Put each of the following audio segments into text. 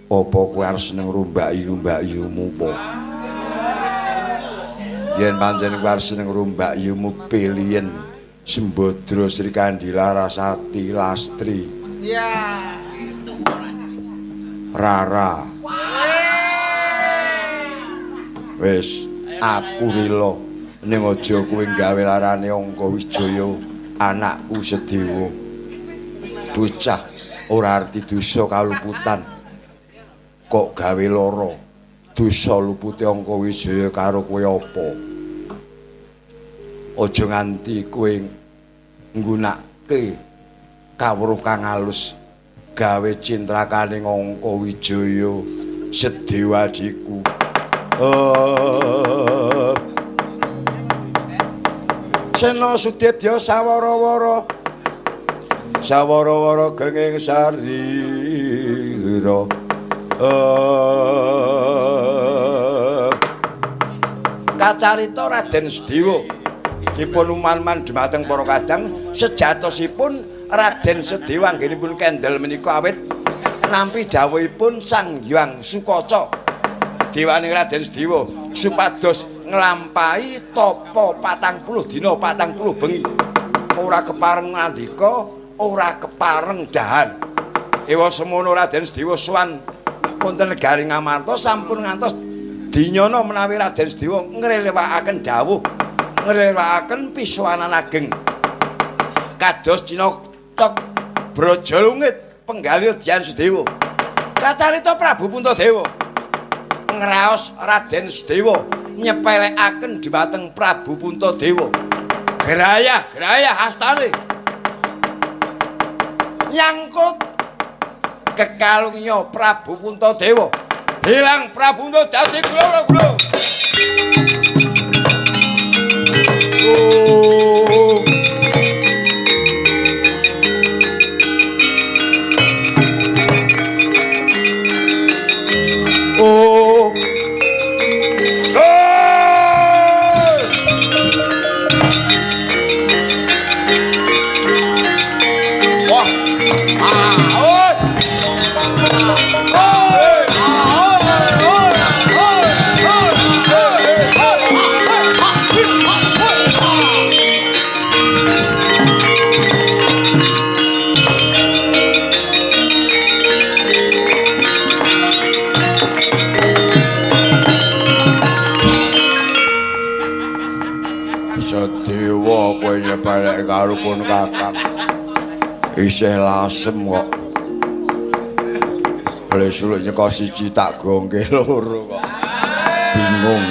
Apa kowe arep seneng mbak-yumu po? Yen pancen kowe arep seneng mbak-yumu pilihen Sembadra Sri Kandila Rasati Lastri. Iya. Rara. Wis aku rila ning aja kowe gawe larane Angka Wijaya anakku Sedewa. Bocah ora arti dosa kaluputan. Kok gawe lara. Dosa lupute Angka Wijaya karo kowe apa? Aja nganti kowe nggunakake kawruh kang alus gawe cintrakaning Angka Wijaya Sedewa adikku. Sena Sudibya sawara-wara kenging sarira kacarita Raden Sedewa dipun uman-uman dhumateng para kadang sejatosipun Raden Sedewa anggenipun kendel menika awit nampi dawuhipun Sang Hyang Sukaca dewaning Raden Sedewa supados nglampahi tapa 40 dina 40 bengi ora kepareng ngandika ora kepareng dahan ewa semono Raden Sedewa sowan wonten negari Ngamarta sampun ngantos dinyana menawi Raden Sedewa ngrelewakaken dawuh ngrelewakaken pisuwanan ageng kados Cinocok Brajalungit penggalih Dyan Sedewa kacarita Prabu Puntadewa ngraos Raden Sedewa nyepelekaken dhumateng Prabu Puntadewa gerayah hastane nyangkut kekalungnya Prabu Puntadewa hilang Prabu Puntadewa dadi gula-gula. Balik karo pun kakang isih lasem kok oleh suluk nyeka siji tak gongke loro kok bingung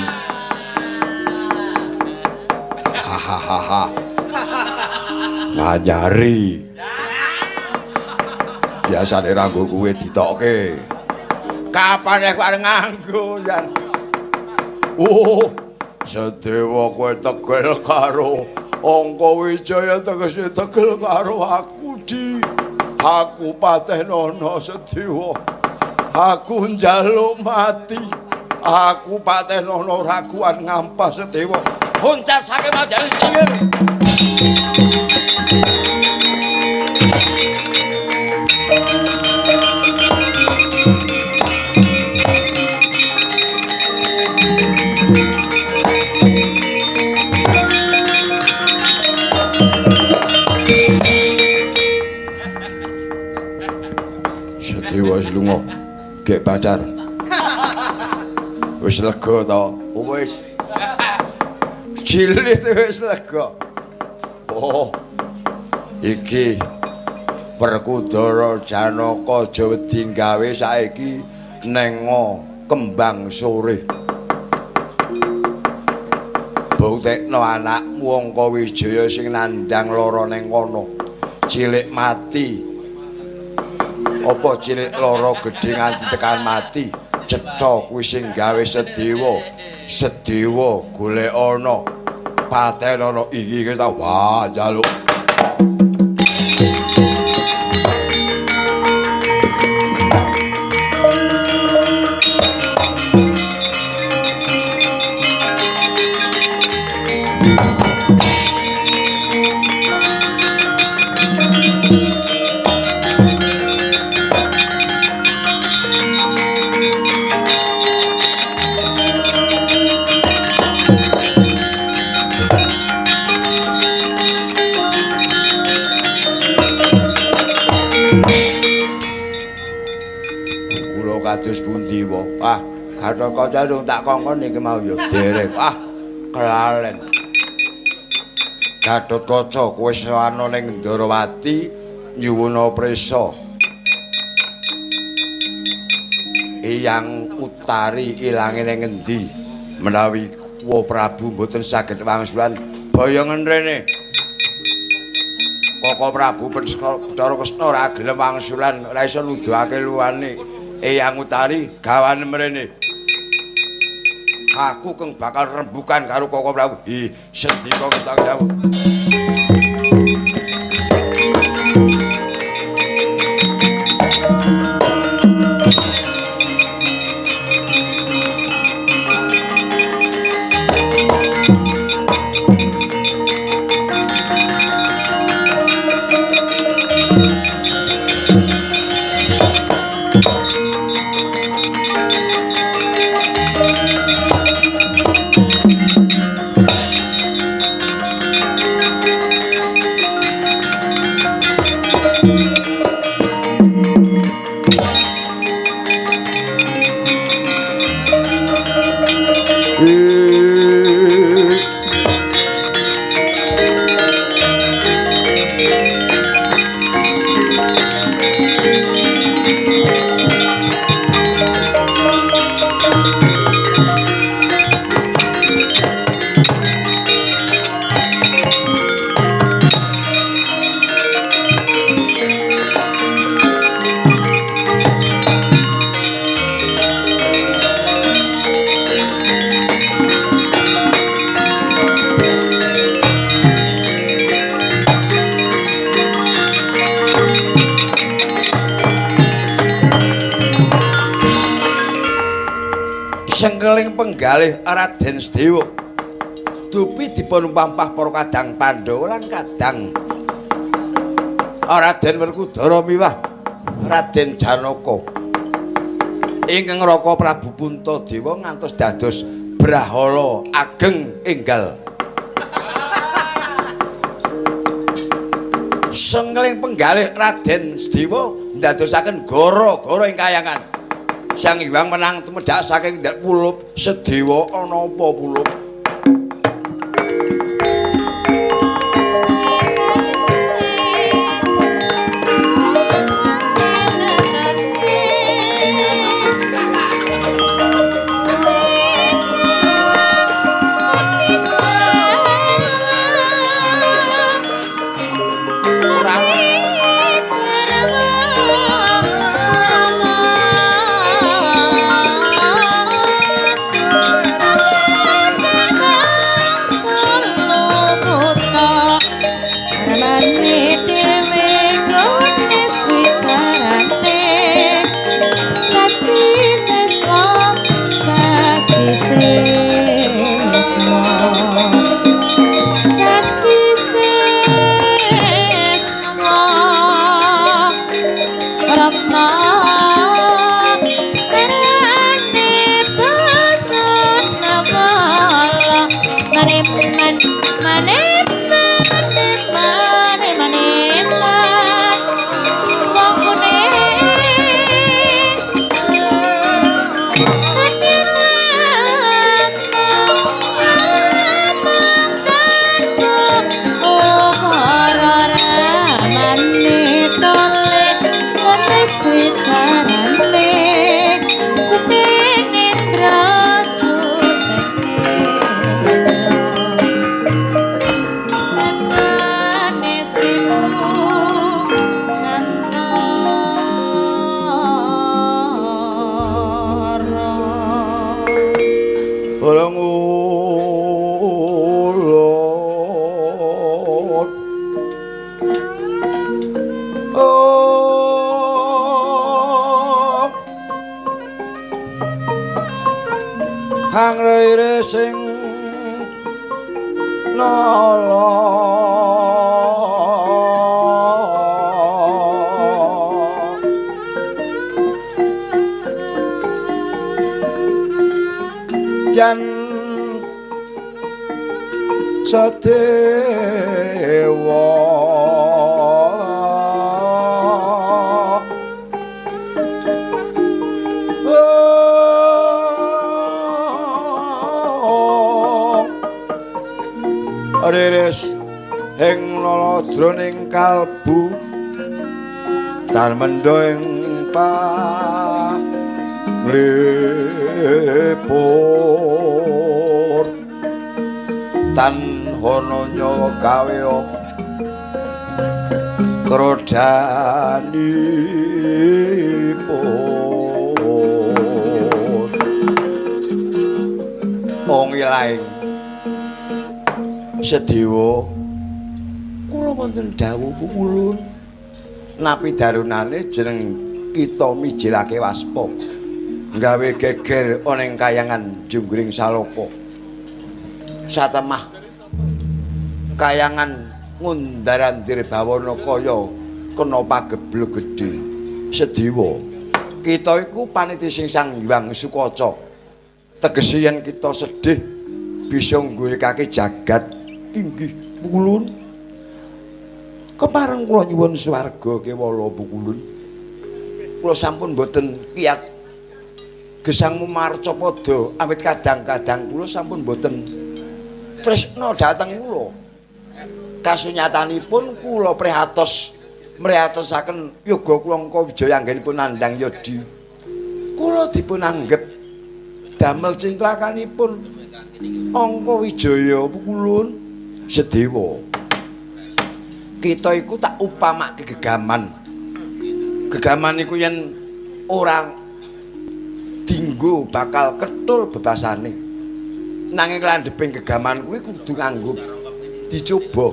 hahaha ngajari biasane ranggo kuwe ditokke kapan aku arep nganggo jan Sedewa kowe tegel karo Angka Wijaya tegese tegel karo aku di aku patenono Sedewa aku njaluk mati aku patenono raguan ngampah Sedewa huncat saking madyan pinggir wis lunga gek badar wis lega to wis cilik wis lega iki Werkudara Janaka aja wedi gawe saiki nengo kembang sore buktekno anakmu Angka Wijaya sing nandhang lara ning kono cilik mati apa cilik lara gedhe nganti tekan mati cetha kuwi sing gawe Sedewa golek ana patenono iki wis wah njaluk kados pundi wae. Ah, Gatotkaca durung tak kongkon iki mau ya dereng. Ah, kelalen. Gatotkaca kowe sewano ning Ndarawati nyuwuna prisa. Eyang Utari ilange ning endi? Menawi Wa Prabu mboten saged wangsulan boyongen rene. Koko Prabu Bathara Kresna ora gelem wangsulan, ora iso nuduhake luwane. Eyang Utari gawane mrene. Aku keng bakal rembukan karo Koko Prabu. Ih, sendika wis tak jawab. Sengkeling penggalih Raden Sedewa dupi dipun pampah para kadang Pandhawa lan kadang Raden Werkudara miwah Raden Janaka ingkang Raka Prabu Puntadewa ngantos dados brahala ageng enggal. Sengkeling penggalih Raden Sedewa ndadosaken gara-gara ing kayangan. Sang Hyang menang tumedhak saking pulup Sedewa ana apa pulup? Kang rere sing nala jan Sedewa riris ing lala jroning kalbu tan mendho ing panglipur tan hono nyawa gawe krodanipun ong ilaing Sedewa kula wonten dawuh pukulun napi darunane jeneng kita mijilake waspa gawe geger ana ing kayangan Junggring Saloka satemah kayangan ngundarandir bawana kaya kena pageblug gedhe Sedewa kita iku paniti sing Sang Hyang Sukaca tegese yen kita sedih bisa nggulekake jagat inggih pukulun kepareng kula nyuwun swarga kewala pukulun kula sampun boten kiyat gesangmu marcapada awit kadang-kadang kula sampun boten tresna dhateng kula kasunyatanipun kula mrihatosaken yoga kula Angka Wijaya anggenipun nandhang yadi kula dipun anggep damel cintrakanipun Angka Wijaya pukulun Sedewa kita iku tak upamake gegaman iku yen ora dinggo bakal ketul bebasane nanging landheping gegaman kuwi kudu nganggo dicoba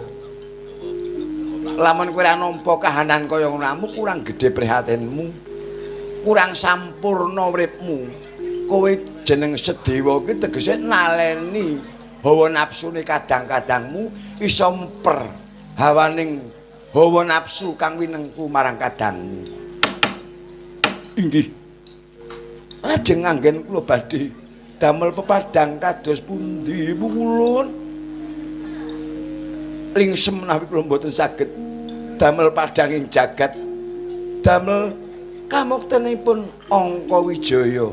lamun kowe ora nampa kahanan kaya ngono kurang gedhe prihatinmu kurang sampurna uripmu kowe jeneng Sedewa kuwi tegese naleni hawa nafsune kadang-kadangmu iso mper hawaning hawa nafsu kang winengku marang kadangmu inggih lajeng anggen kula badhe damel pepadang kados pundi pukulun lingsem menawi kula mboten saged damel padanging jagat damel kamuktenipun Angka Wijaya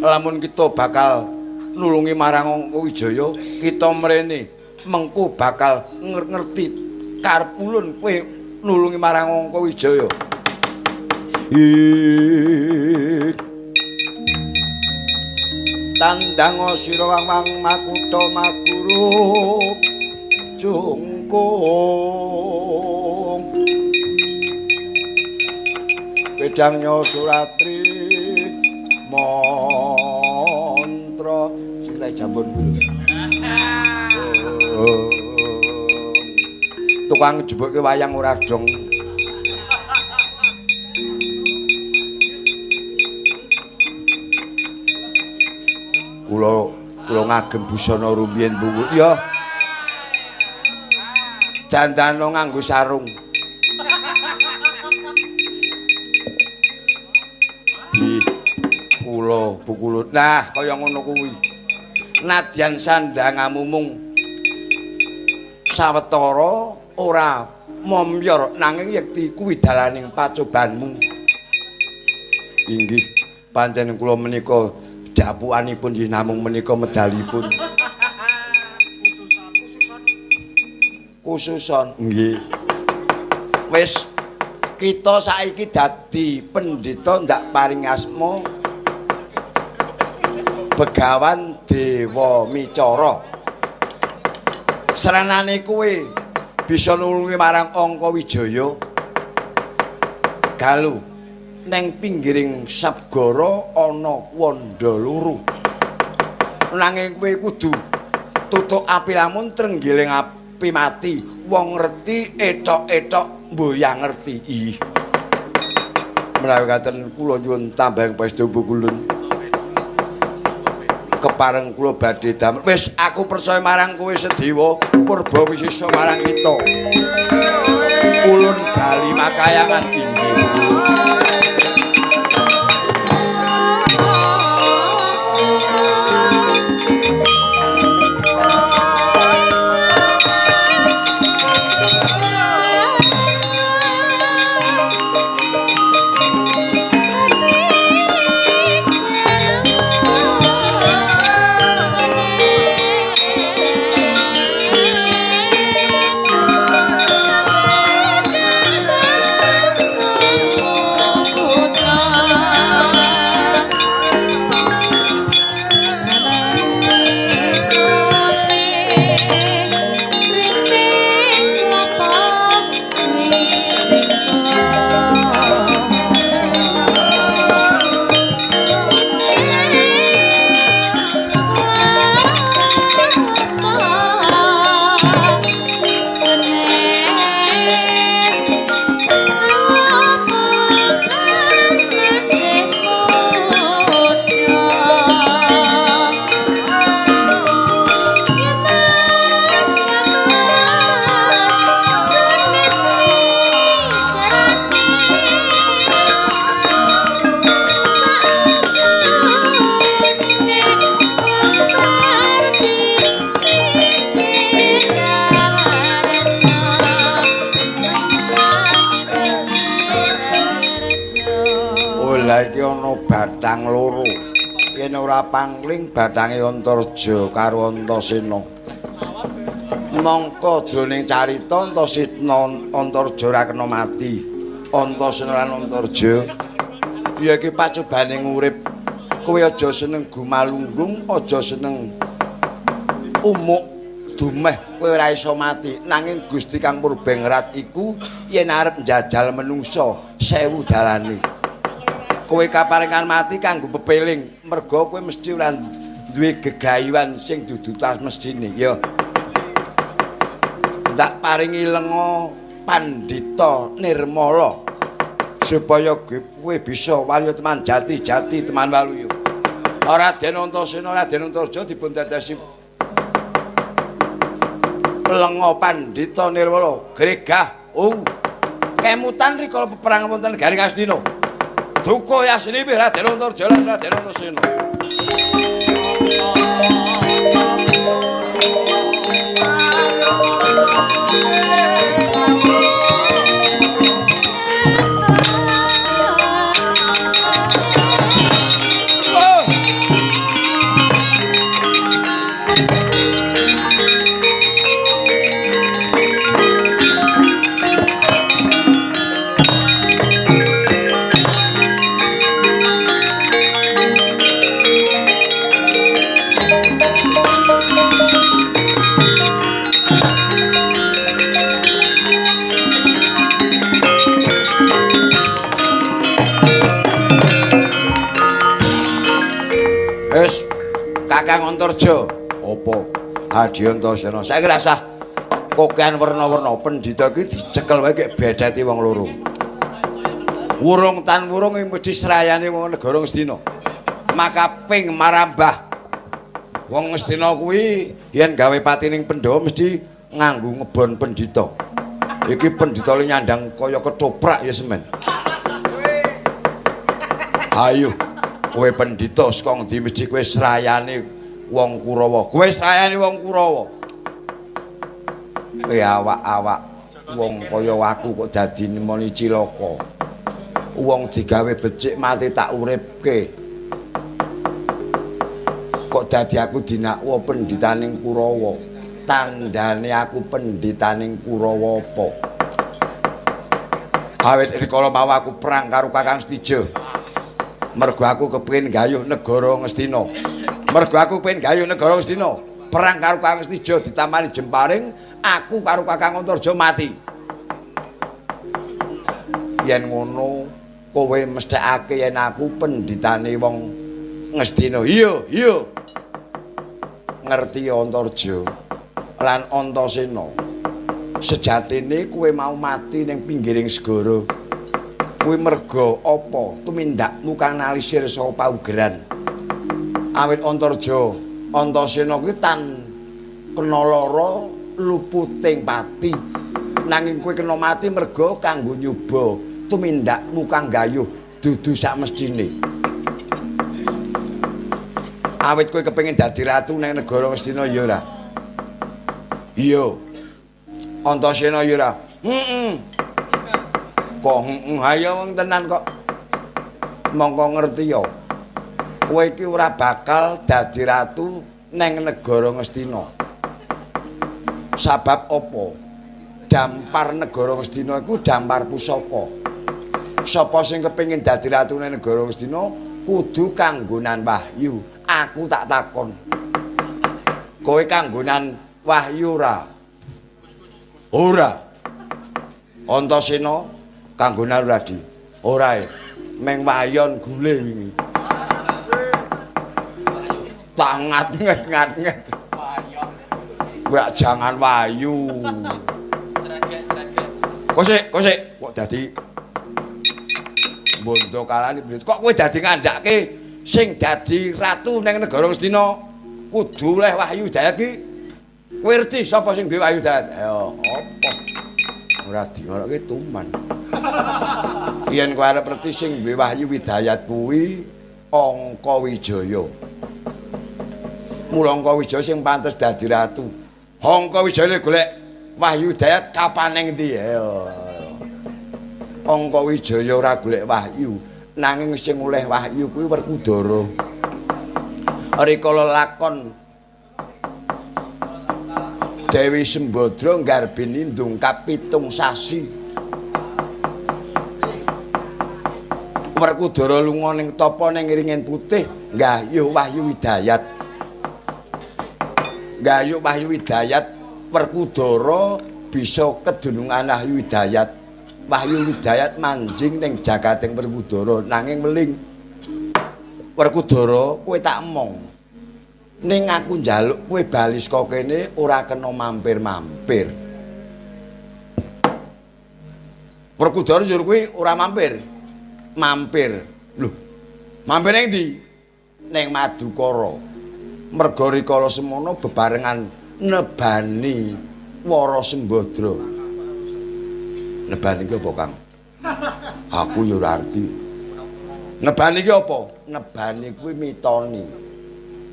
lamun kita bakal nulungi marang Angka Wijaya kita mrene mengko bakal ngerti karep ulun kowe nulungi marang Angka Wijaya tandang sira wang makutha maguru jungkung wedangnya Suratri mantra sing jambon kuwi tukang jebuke wayang ora dong kula ngagem busana rumiyin Bu ya dandana nganggo sarung kula bukulut nah kaya ngono kuwi nadyan sandhangamu mung sawetara ora momyor nanging yekti kuwi dalaning pacobanmu inggih pancen kula menika japukanipun nggih namung menika medalipun khususon nggih wis kita saiki dadi pendhita ndak paring asma Begawan Dewa Micara seranane kowe bisa nulungi marang Angka Wijaya galu neng pinggiring Sabgara ana wanda loro nanging kowe kudu tutuk api lamun trenggiling api mati wong ngerti etok-etok mboyang ngerti ih menawi katen kula nyuwun tambahing paestu pukulun kepareng kula badhe damel wis aku percaya marang kowe Sedewa purba wisesa marang kita ulun bali makayangan inggih Lha iki ana bathang loro. Yen ora pangling bathange Antarja karo Antasena. Mangka jroning carita Antarja ora kena mati. Antasena lan Antarja ya iki pacobaning urip. Kowe aja seneng gumalunggung, aja seneng umuk dumeh, kowe ora iso mati. Nanging Gusti Kang Purbengrat iku yen arep njajal menungsa 1000 dalane. Kowe kaparingan mati kanggo pepeling, merga kowe mesti ora duwe gegayuhan sing dudu tas mestine, ya. Ndak paringi lenga Pandhita Nirmala supaya kowe bisa waluya teman jati teman waluya. Raden Antasena Raden Antarja dipun dadasi lenga Pandhita Nirmala gregah kemutan rikala peperang wonten Garing Astina. Duka yasnipun Raden Antarja lan Raden Antasena. Kakang Antarja, apa? Adi Antasena. Saiki rasah kokean werna-werna pendhita iki dicekel wae kek bedheti wong loro. Wurung tan wurung mesti srayane wong negara Ngastina. Makaping marambah. Wong Ngastina kuwi yen gawe patining Pandhawa mesti nganggo ngebon pendhita. Iki pendhita le nyandang kaya ketoprak ya semen. Ayo kowe pendhita saka ngendi mesti kowe srayane wong Kurawa. Kowe srayane wong Kurawa. Kowe awak-awak wong kaya aku kok dadi nemoni cilaka. Wong digawe becik mati tak uripke. Kok dadi aku dinakwa pendhitaning Kurawa. Tandane aku pendhitaning Kurawa apa? Awit rikala mau aku perang karo Kakang Stija. Mergo aku kepengin gayuh negara Ngastina. Mergo aku pengen gayuh negara Ngastina. Perang karo Kakang Stija ditamani jemparing, aku karo Kakang Antarja mati. Yen ngono, kowe mesthekake yen aku pendhitane wong Ngastina. Iya, iya. Ngerti Antarja lan Antasena. Sejatine kowe mau mati ning pinggiring segara. Kuwi merga apa tumindakmu kang nalisir saka paugeran. Awit Antarja Antasena kuwi tan kena lara luputing pati. Nanging kowe kena mati merga kanggo nyoba tumindakmu kang gayuh dudu sak mestine. Awit kowe kepengin dadi ratu ning negara Ngastina ya ora? Iya. Antasena ya ora? Kok ayo wong tenan kok. Mongko ngerti ya. Kowe iki ora bakal dadi ratu ning negara Ngastina. Sabab apa? Dampar negara Ngastina iku dampar pusaka. Sapa sing kepengin dadi ratu ning negara Ngastina kudu kanggonan wahyu. Aku tak takon. Kowe kanggonan wahyu ora? Ora. Antasena kanggonan Radi. Ora meng wayon gule wingi. Tangat nget-nget. Ora jangan wayu. Kosik kok dadi bondo kalane kok kowe dadi ngandhake sing dadi ratu ning negara Ngastina kudu leh Wahyu Dayat ki. Kowe ngerti sapa sing duwe Wahyu Dayat? Ayo, apa? Ora dingoroke tuman. Yen kowe arep ngerti sing duwe Wahyu Widayat kuwi Angkawijaya. Mula Angkawijaya sing pantes dadi ratu. Angkawijaya golek Wahyu Dayat kapan ning ndi? Ayo. Angkawijaya ora golek wahyu nanging sing oleh wahyu kuwi Werkudara. Rikala lakon Dewi Sembadra nggarbini ndungkap 7 sasi. Werkudara lunga ning tapa ning Ringin Putih nggayuh Wahyu Widayat. Nggayuh Wahyu Widayat Werkudara bisa kedunungan Wahyu Widayat. Wahyu Widayat manjing ning jagating Werkudara nanging weling. Werkudara kowe tak emong. Ning aku njaluk kowe bali saka kene ora kena mampir-mampir. Werkudara njur kowe ora mampir. Mampir. Lho. Mampir ning ndi? Ning Madukara. Merga rikala semono bebarengan nebani Wara Sembadra. Nebani iki apa, Kang? Aku ya ora arti. Nebani iki apa? Nebani kuwi mitoni.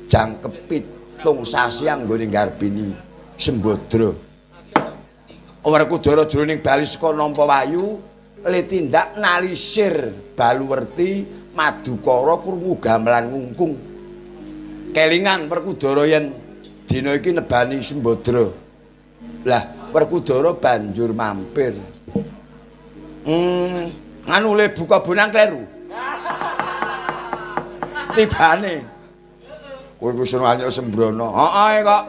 Jangkepit tung sasi anggone nggarbini Sembadra. Werkudara jroning bali saka nampa wahyu litindak nalisir Baluwerti Madukara krungu gamelan ngungkung. Kelingan Werkudara yen dina iki nebani Sembadra. Lah Werkudara banjur mampir. Nganu le buka bonang kleru. Tibane. Kowe wis ora anyok sembrono. Heeh kok.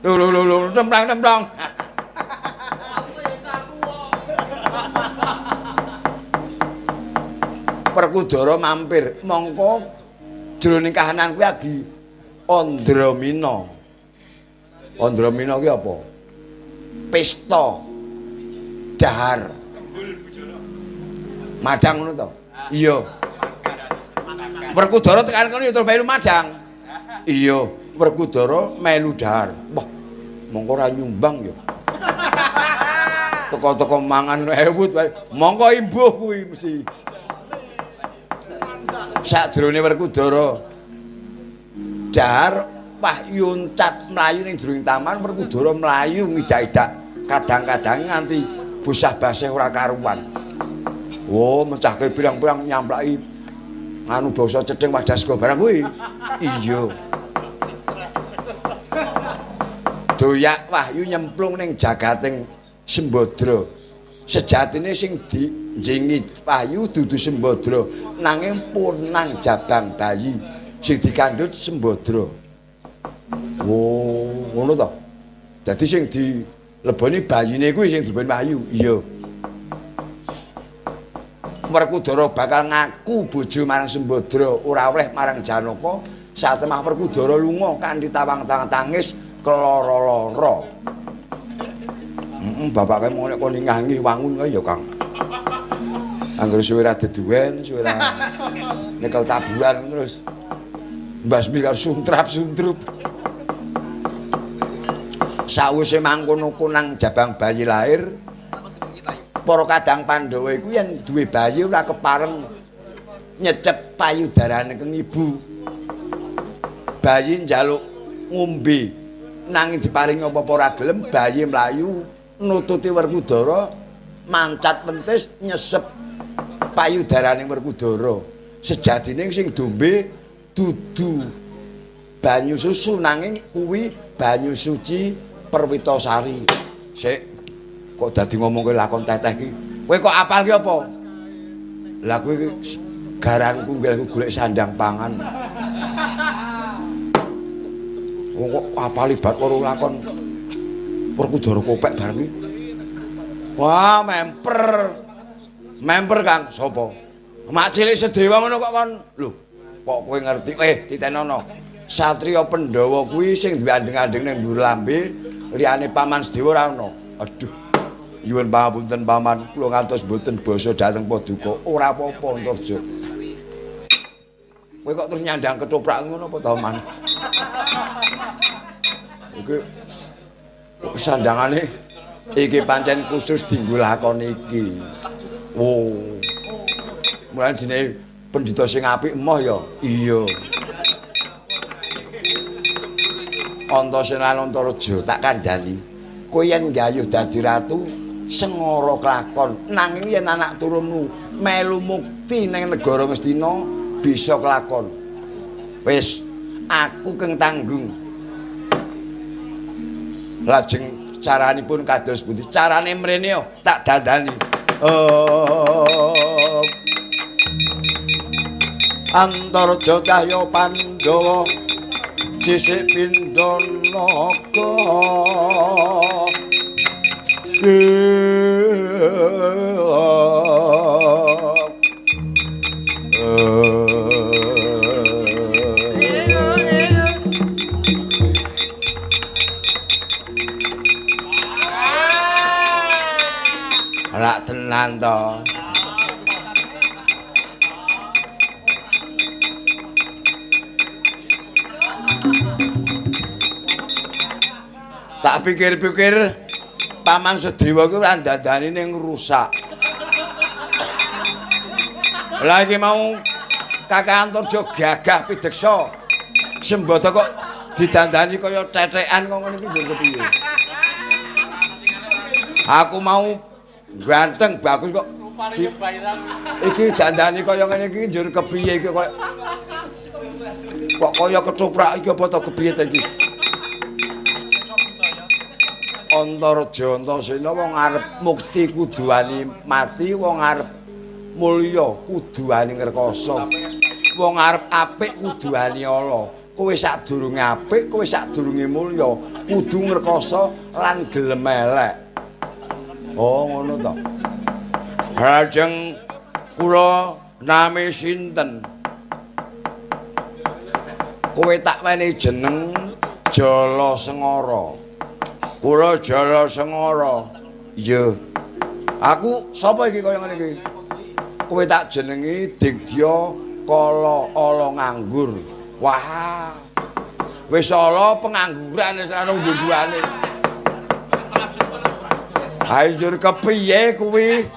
Lho templang-templong. Werkudara mampir, mongko jroning kahanan kuwi agi Andramina. Andramina kuwi apa? Pesta dahar. Madang ngono to? Iya. Werkudara tekan kono ya terus melu madang. Iya, Werkudara melu dahar. Wah, mongko ora nyumbang ya. Teko-teko mangan ewut wae. Mongko imbuh kuwi mesti. Sakjroné Werkudara dahar wahyu uncat mlayu ning jroning taman Werkudara mlayu ngidak-idak kadang-kadang nganti bosah basih ora karuan. Oh, mecahke pirang-pirang nyamplaki anu basa cething Wadaska barang kuwi. Iya. Doyak wahyu nyemplung ning jagating Sembadra. Sejatine sing dijingi wahyu dudu Sembadra, nanging punang jabang bayi sing dikandhut Sembadra. Oh, ngono to. Dadi sing dileboni bayine kuwi sing dileboni wahyu. Iya. Werkudara bakal ngaku bojo marang Sembadra, ora oleh marang Janaka. Satemah Werkudara lunga kanthi tawang-tawang tangis keloro-loro. Bapake mung nek kon ngangi wangun kae ya, Kang. Anggere suwe ra deduwen, suwe ra nyekel tabuhan terus mbasmi karo suntrap-suntrup. Sawise mangkono kunang jabang bayi lahir, para kadang Pandhawa iku yen duwe bayi ora kepareng nyecep payudarane keng ibu. Bayi njaluk ngombe nanging diparingi apa-apa ora gelem, bayi mlayu nututi Werkudara mancat pentis nyesep payudarane Werkudara. Sejatine sing dombe dudu banyu susu nanging kuwi banyu suci Perwitasari. Sik kok dadi ngomongke lakon teteh ki. Kowe kok apal ki apa? Lah kowe garanku golek sandang pangan. Wong kok apal libat karo lakon Werkudara kopek bareng ki. Wah, memper. Memper Kang, sapa? Mak cilik sedewa ngono kok kon. Lho, kok kowe ngerti? Titenono. Satriya Pandhawa kuwi sing duwe andeng-andeng ning dhuwur lambe, liyane paman Sedewa ora ono. Aduh. Nyuwun pangapunten paman, kula ngantos mboten basa dhateng Paduka. Ora apa-apa Antarja. Kowe kok terus nyandang ketoprak ngono apa to, Man? Iki sandangane iki pancen khusus dienggo lakon iki. Oh. Mulane dine pendhita sing apik emoh ya. Iya. Antasena Antarja tak kandhani. Kowe yen nggayuh dadi ratu sengara kelakon, nanging yen anak turunmu melu mukti mukti ning negara Ngastina bisa kelakon. Wis aku keng tanggung. Lajeng caranipun kados pundi? Carane mrene yo tak dandani. Antarja cahya Pandhawa sisik pindha naga. Rak tenan to. Tak pikir-pikir Paman Sedewa kuwi ora ndandani ning rusak. Lagi mau Kakang Antarja gagah pideksa. Sembada kok didandani kaya cethekan kok ngene iki njur kepiye? Aku mau ganteng bagus kok. Iki dandani kaya ngene iki njur kepiye iki kok kaya kecoprak iki apa to kepiye ta iki? Antarja Antasena wong arep mukti kudu wani mati, wong arep mulya kudu wani ngrekoso. Wong arep apik kudu wani ala. Kowe sadurunge apik, kowe sadurunge mulya kudu ngrekoso lan gelem elek. Oh ngono to. Lajeng kula nami sinten? Kowe tak wenehi jeneng Jala Sengara. Kula Jala Sengara. Iya. Aku sapa iki kaya ngene iki? Kowe tak jenengi Digdya Kala Ala Nganggur. Wah. Wis ala pengangguran wis ana ngguwane. Ayo njur kepiye kuwi?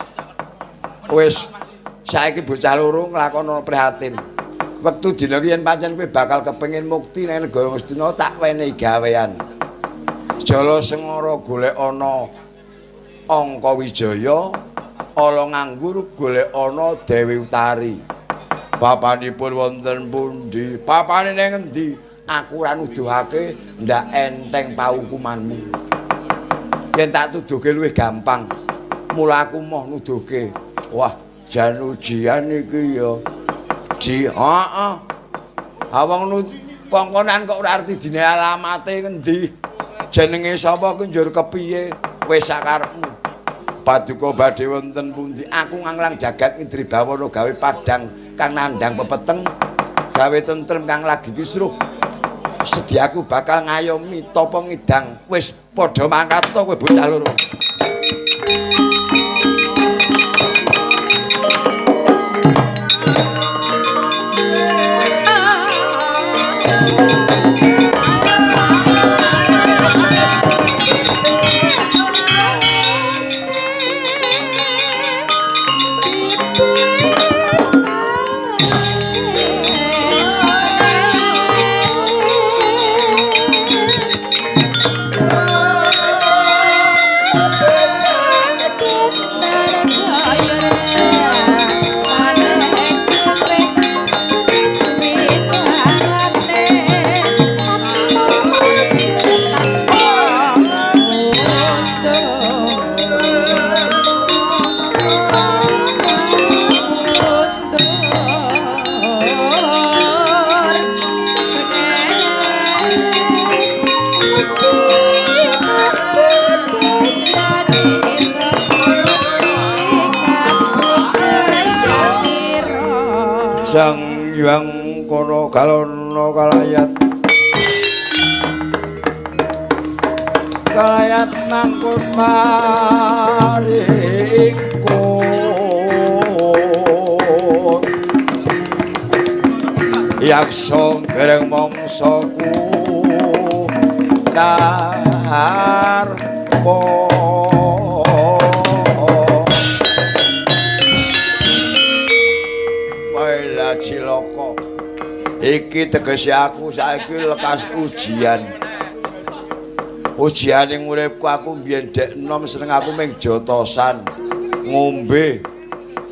Wis saiki bocah loro nglakoni prihatin. Wektu dina iki yen pancen kowe bakal kepengin mukti nang negara Ngastina tak wenehi gawean. Jala Sengara golek ana Angka Wijaya, Ala Nganggur golek ana Dewi Utari. Bapanipun wonten pundi? Bapane ning endi? Aku ora nuduhake ndak enteng paukumanmu. Yen tak tuduhke luwih gampang. Mula aku moh nuduhke. Wah, jan ujian iki ya. Heeh. Awang kongkonan kok ora arti dine alamate ngendi? Jenenge sapa ku njur kepiye? Wis sakarepmu. Paduka badhe wonten pundi? Aku nganglang jagat Indri Bawana gawe padang kang nandhang pepeteng, gawe tentrem kang lagi kisruh. Sediaku bakal ngayomi tapa ngidang. Wis padha mangkat to kowe bocah loro. Sang Hyang Kono Galana kalayat mangkut maringkut yaksa dereng mangsaku narpa cilaka. Iki tegese aku saiki lekas ujian. Ujianing uripku aku biyen dek enom seneng aku ming jotosan, ngombe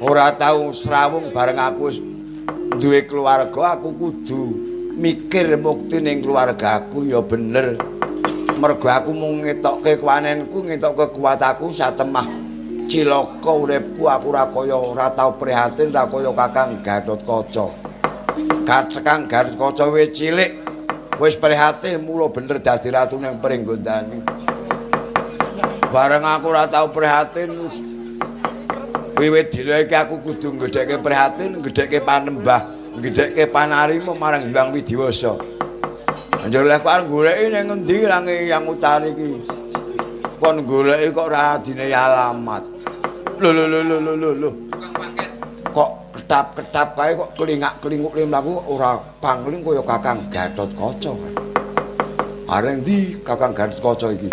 ora tau srawung bareng aku wis duwe keluarga, aku kudu mikir mukti ning keluargaku ya bener. Mergo aku mung ngetokke kuwanenku, ngetokke kekuatanku satemah cilaka uripku, aku ora tau prihatin, ora kaya Kakang Gatotkaca. Kakang Gatotkaca wis cilik wis prihatin mula bener dadi ratu ning Pringgondani. Bareng aku ora tau prihatin, wiwit dina iki aku kudu nggedhekke prihatin, nggedhekke panembah, nggedhekke panarima marang Hyang Widiwasa. Anjur lek arep goleki ning endi lange Yang Utari iki. Kon goleki kok ora dine alamat. Lho. Kok ketap-ketap kae kok kelingak-kelinguk mlaku ora pangling kaya Kakang Gatotkaca. Areng ndi Kakang Gatotkaca iki?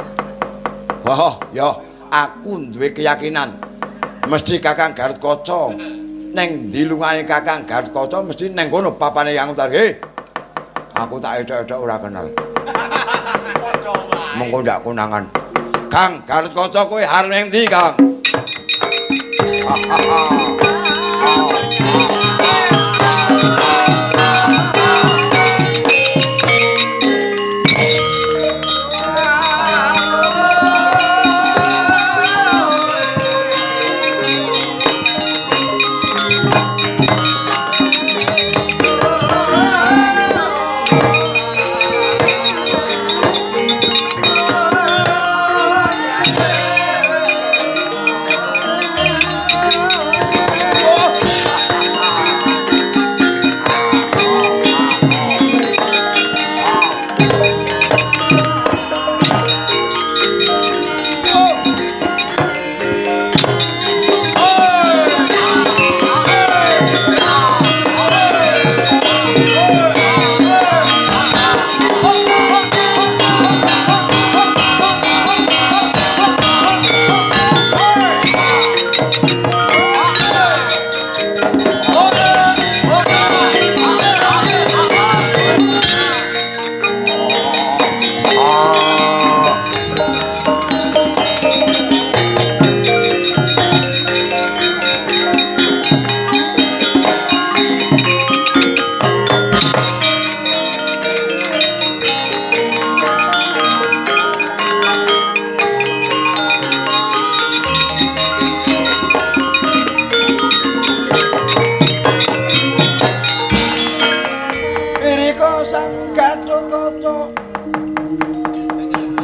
Wah, ya aku duwe keyakinan mesti Kakang Gatotkaca ning ndi lungane Kakang Gatotkaca mesti ning kono papane Yang Utari. Aku tak edok-edok ora kenal. Mengko ndak konangan. Kang Gatotkaca kowe arep ning ndi, Kang?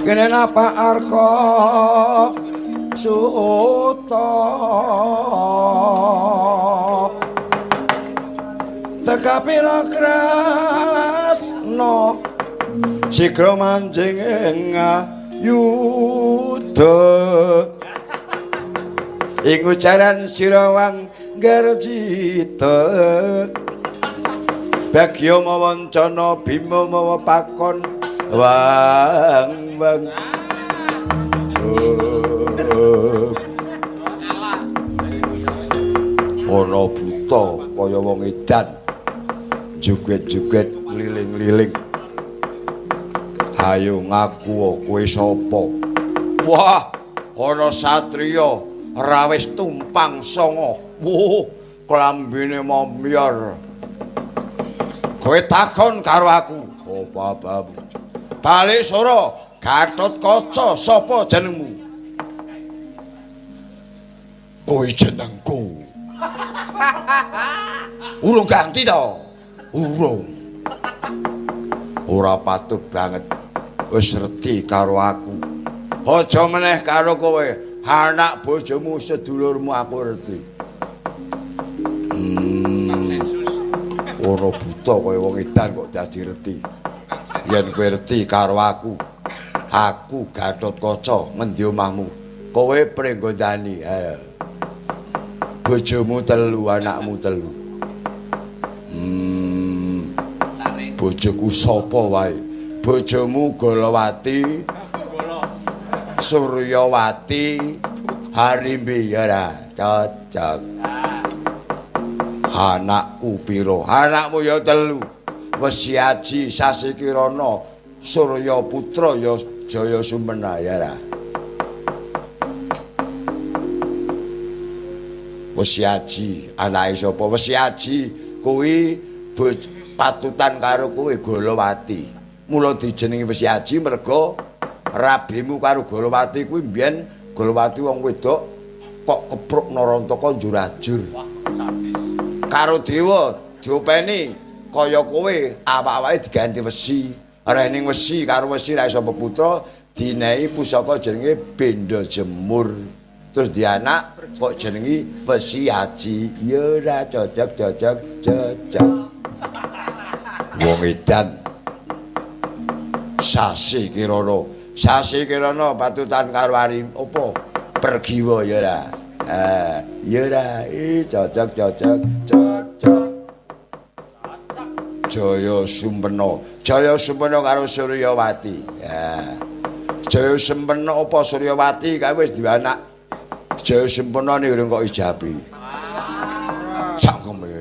Kene napa arka suta teka pira krasna sigra manjing ing yudha ing ujaran sirawang garjita bagya mawancana bima mawa pakon wang ana buta kaya wong edan joget-joget liling-liling. Ayo ngaku kowe sapa? Wah, ana satriya rawis tumpang sanga. Klambine momyor. Kowe takon karo aku, apa-apa. Balik sora, Gatotkaca, sapa jenengmu? Kowe jenengku. Urung ganti to? Urung. Ora patut banget. Wis reti karo aku. Aja meneh karo kowe, anak bojomu sedulurmu aku reti. Ora buta kaya wong edan kok dadi reti. Yen kowe reti karo aku Gatotkaca ngendi omahmu? Kowe Pringgondani. Bojomu telu, anakmu telu. Bojoku sapa wae? Bojomu Golowati, Suryawati, Harimbi ya ora cocok. Anakku pira? Anakmu ya telu. Wesiaji Sasikirana, Surya Putra ya Jaya Sumena ya ra. Wesi Aji, anake sapa? Wesi Aji kuwi patutan karo kowe Golowati. Mula dijenengi Wesi Aji merga rabimu karo Golowati kuwi mbiyen Golowati wong wedok kok kepruk Narantaka njur-ajur. Karo dewa diopeni kaya kowe awak-awake diganti wesi. Rening wesi karo wesi ra iso peputra dinehi pusaka jenenge Benda Jemur. Terus dia anak kok jenengi Wesi Aji. Ya ora cocok. Wong edan. Sasi Kirana patutan karo Arim apa? Pergiwa ya ora. Ya ora cocok. Jaya Sumpena karo Suryawati. Jaya Sumpena apa Suryawati kae wis duwe anak. Jaya Sumpena ning urung kok ijabi. Cangkeme.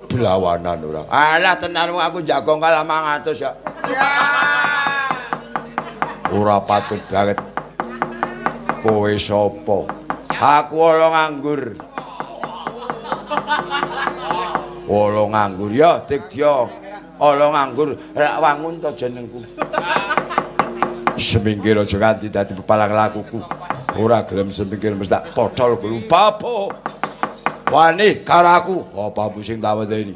Belawanan ora. Alah tenarmu aku jagong kalah 500 ya. Ora patut banget. Kowe sapa? Aku ora nganggur. Ora nganggur ya Digdya. Ora nganggur lak wangun to jenengku. Semingkir aja ganti dadi pepalang lakuku. Ora gelem semingkir mesti tak potol guru bapo. Wani karo aku, apa sing tak wedeni.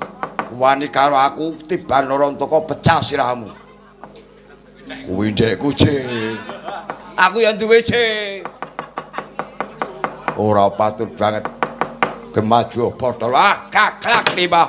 Wani karo aku tiban Narantaka pecah sirahmu. Kuwi ndekku, Cik. Aku yang duwe, Cik. Ora patut banget. Kemaju potol kaklak tiba.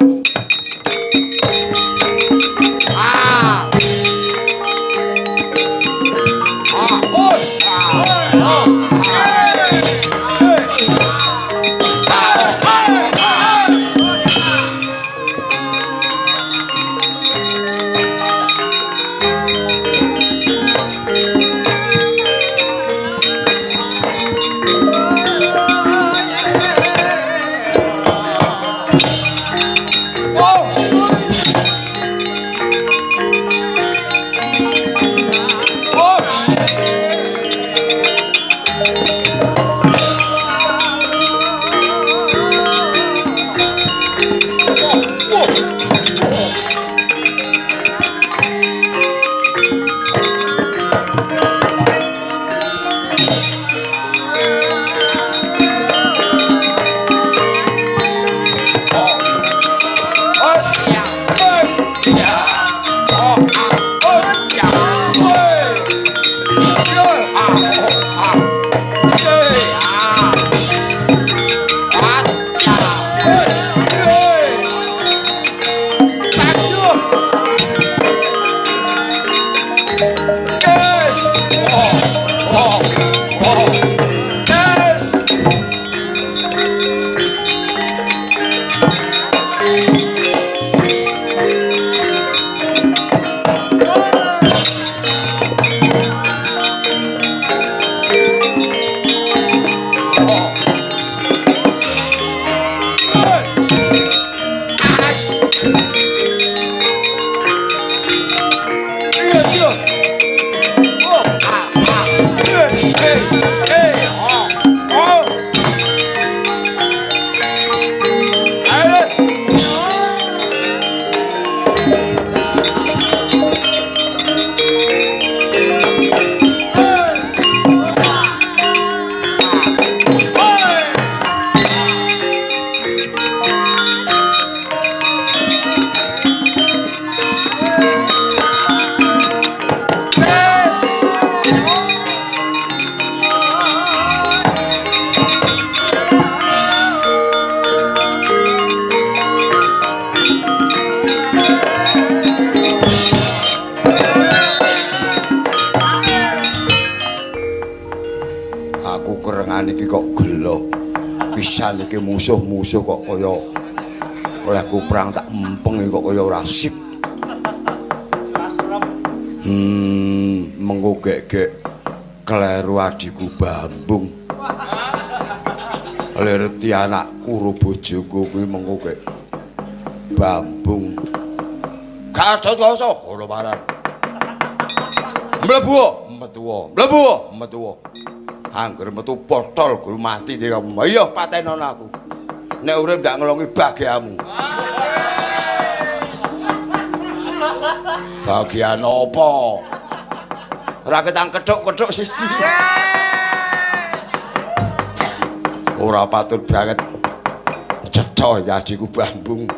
Musuh-musuh kok kaya olehku perang tak empeng kok kaya ora sip. Mengko gek-gek kleru adiku Bambung. Lerti anakku karo bojoku kuwi mengko gek Bambung. Kacocoso ora paran. Mlebu, metu. Angger metu potol guru mati dhewe. Iya patenono aku. nek urip ndak ngelongi bagiamu. Bagian apa? Ora ketang kethuk-kethuk siji. Ora patut banget cetha ya adikku Bambung.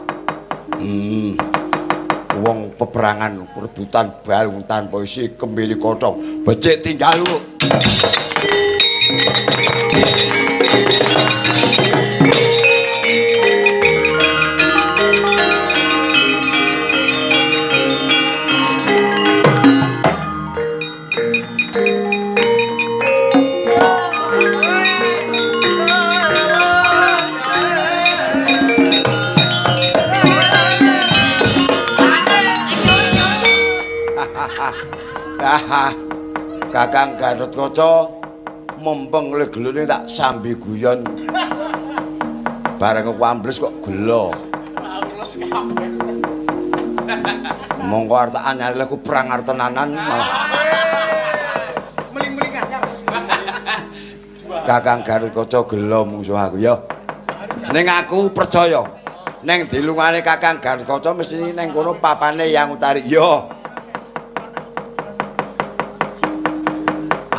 Wong peperangan rebutan balung tanpa isi kembali kotong becik tinggal lu. Kakang Gatotkaca mumpung le gelune tak sambi guyon. Bareng kuambles kok gelo. Monggo arep tak anyar leku perang artenanan malah. Meling-meling anyar. Kakang Gatotkaca gelo mungsuh aku ya. Ning aku percaya. Ning dilungane Kakang Gatotkaca mesti ning kono papane Yang Utari. Ya.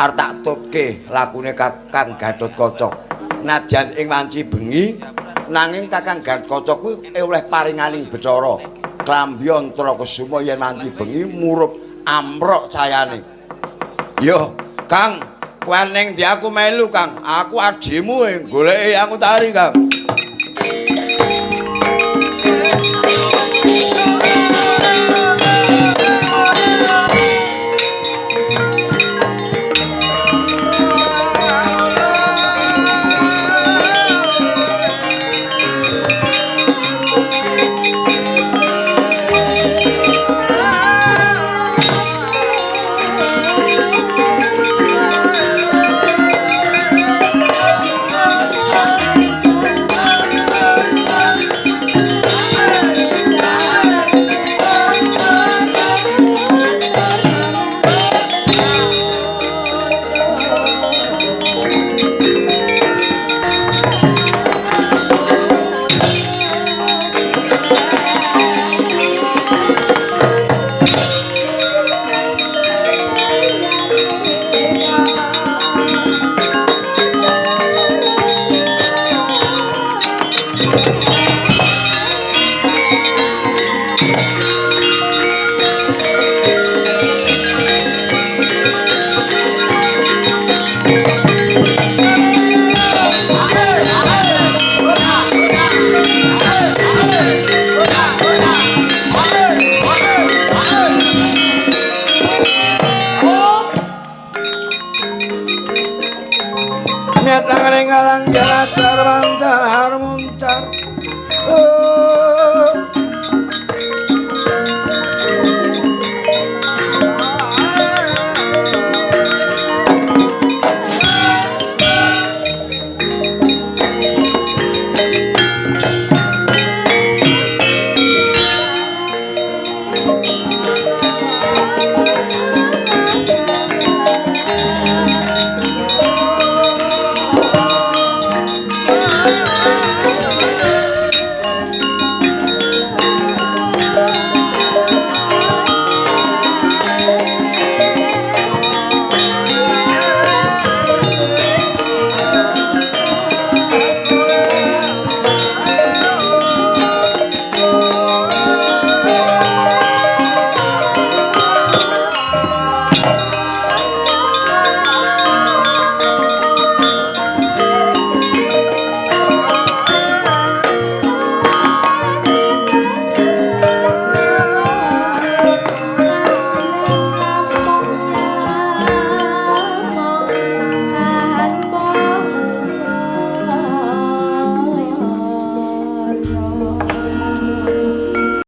Arep tak tutke lakune Kakang Gatotkaca. Najan ing wanci bengi nanging Kakang Gatotkaca kuwi oleh paringaning Bathara. Klambi Antarakasuma yen wanci bengi murup amrok cahayane. Yo, Kang, kowe ning ndi aku melu, Kang. Aku adimu goleki Yang Utari, Kang. Nyat nang ring alang jalat terbantah